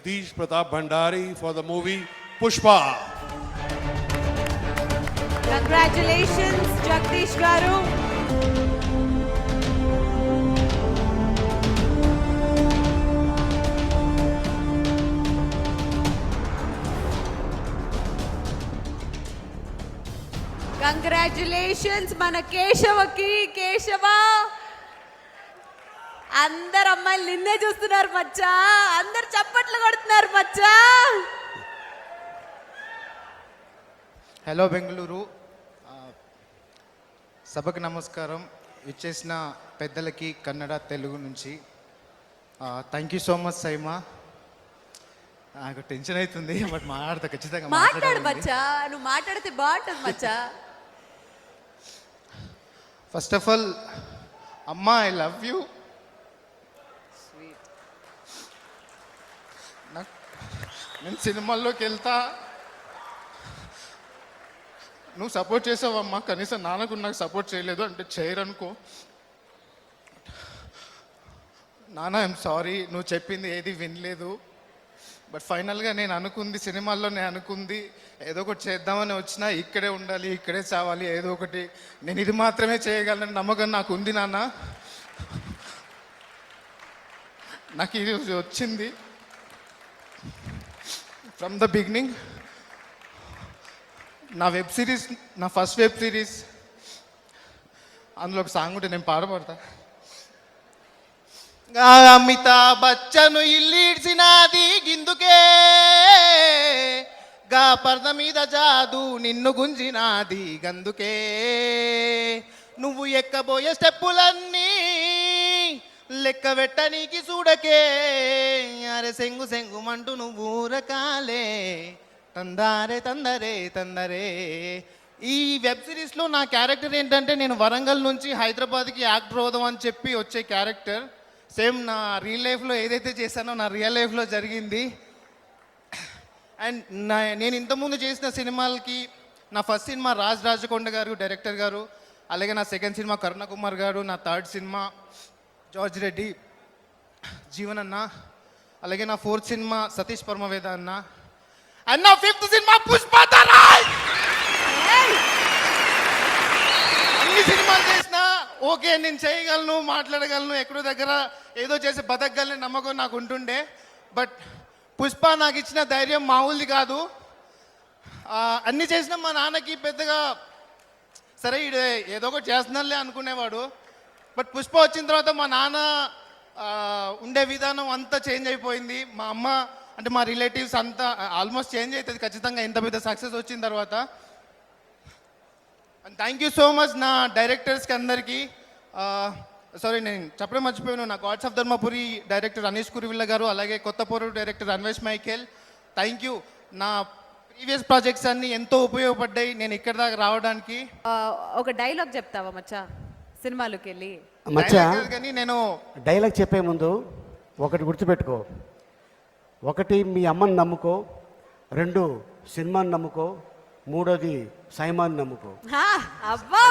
Jagdish Pratap Bhandari for the movie Pushpa. Congratulations, Jagdish Garu. Congratulations మన కేశవకి. కేశవ, అందరు అమ్మాయిలు నిన్నే చూస్తున్నారు మచ్చా, అందరు చప్పట్లు కొడుతున్నారు మచ్చా. హలో బెంగళూరు, సభకు నమస్కారం. ఇచ్చేసిన పెద్దలకి కన్నడ తెలుగు నుంచి thank you so much SIIMA. నాకు టెన్షన్ అవుతుంది, బట్ మాట్లాడతా ఖచ్చితంగా. మాట్లాడు మచ్చా, నువ్వు మాట్లాడితే బాగుంటుంది మచ్చా. ఫస్ట్ ఆఫ్ ఆల్ అమ్మా, ఐ లవ్ యూ. నేను సినిమాల్లోకి వెళ్తా, నువ్వు సపోర్ట్ చేసావమ్మా. కనీసం నాన్నకు నాకు సపోర్ట్ చేయలేదు అంటే చేయరనుకో. నాన్న, ఐఎమ్ సారీ, నువ్వు చెప్పింది ఏది వినలేదు. బట్ ఫైనల్గా నేను అనుకుంది, సినిమాల్లో నేను అనుకుంది ఏదో ఒకటి చేద్దామని వచ్చినా, ఇక్కడే ఉండాలి, ఇక్కడే చావాలి, ఏదో ఒకటి నేను ఇది మాత్రమే చేయగలను నమ్మకం నాకు ఉంది నాన్న. నాకు ఇది వచ్చింది ఫ్రమ్ ద బిగినింగ్. నా వెబ్ సిరీస్, నా ఫస్ట్ వెబ్ సిరీస్, అందులో ఒక సాంగ్ ఉంటే నేను పాడబడతా. అమితాబ్ బచ్చను ఇల్లీడ్చినాది గిందుకే, గా పర్ద మీద జాదు నిన్ను గుంజినాది గందుకే, నువ్వు ఎక్కబోయే స్టెప్పులన్నీ లెక్క పెట్టనీకి చూడకే, అరే సెంగు సెంగుమంటూ నువ్వు ఊరకాలే, తందారే తందరే తందరే. ఈ వెబ్ సిరీస్లో నా క్యారెక్టర్ ఏంటంటే, నేను వరంగల్ నుంచి హైదరాబాద్కి యాక్టర్ అవుదాం అని చెప్పి వచ్చే క్యారెక్టర్. సేమ్ నా రియల్ లైఫ్లో ఏదైతే చేశానో నా రియల్ లైఫ్లో జరిగింది. అండ్ నేను ఇంతకుముందు చేసిన సినిమాలకి, నా ఫస్ట్ సినిమా రాజ్ రాజకొండ గారు డైరెక్టర్ గారు, అలాగే నా సెకండ్ సినిమా కరుణ కుమార్ గారు, నా third cinema George Reddy Jeevan అన్న, అలాగే నా ఫోర్త్ సినిమా సతీష్ పరమవేద అన్న, అండ్ నా ఫిఫ్త్ సినిమా పుష్ప. అన్ని సినిమాలు చేసినా ఓకే, నేను చేయగలను, మాట్లాడగలను, ఎక్కడో దగ్గర ఏదో చేసి బతకగలని నమ్మకం నాకు ఉంటుండే. బట్ పుష్ప నాకు ఇచ్చిన ధైర్యం మామూలుది కాదు. అన్ని చేసినా మా నాన్నకి పెద్దగా సరే ఏదో ఒకటి చేస్తున్నాలే అనుకునేవాడు. బట్ పుష్ప వచ్చిన తర్వాత మా నాన్న ఉండే విధానం అంతా చేంజ్ అయిపోయింది. మా అమ్మ అంటే మా రిలేటివ్స్ అంతా ఆల్మోస్ట్ చేంజ్ అవుతుంది ఖచ్చితంగా ఇంత పెద్ద సక్సెస్ వచ్చిన తర్వాత. And thank you so much నా డైరెక్టర్స్కి అందరికీ. సారీ, నేను చెప్పడం మర్చిపోయాను. నా gods of Dharmapuri director Anish Kuruvilla గారు, అలాగే Kothapuru director Anvesh Michael, thank you. నా ప్రీవియస్ ప్రాజెక్ట్స్ అన్నీ ఎంతో ఉపయోగపడ్డాయి నేను ఇక్కడ దాకా రావడానికి. ఒక డైలాగ్ చెప్తావా మచ్చా సినిమాలోకి వెళ్ళి? మచ్చా, కానీ నేను డైలాగ్ చెప్పే ముందు ఒకటి గుర్తుపెట్టుకో. ఒకటి మీ అమ్మని నమ్ముకో, రెండు సినిమాని నమ్ముకో, మూడోది సైమాన్ నమ్ముకో. అబ్బా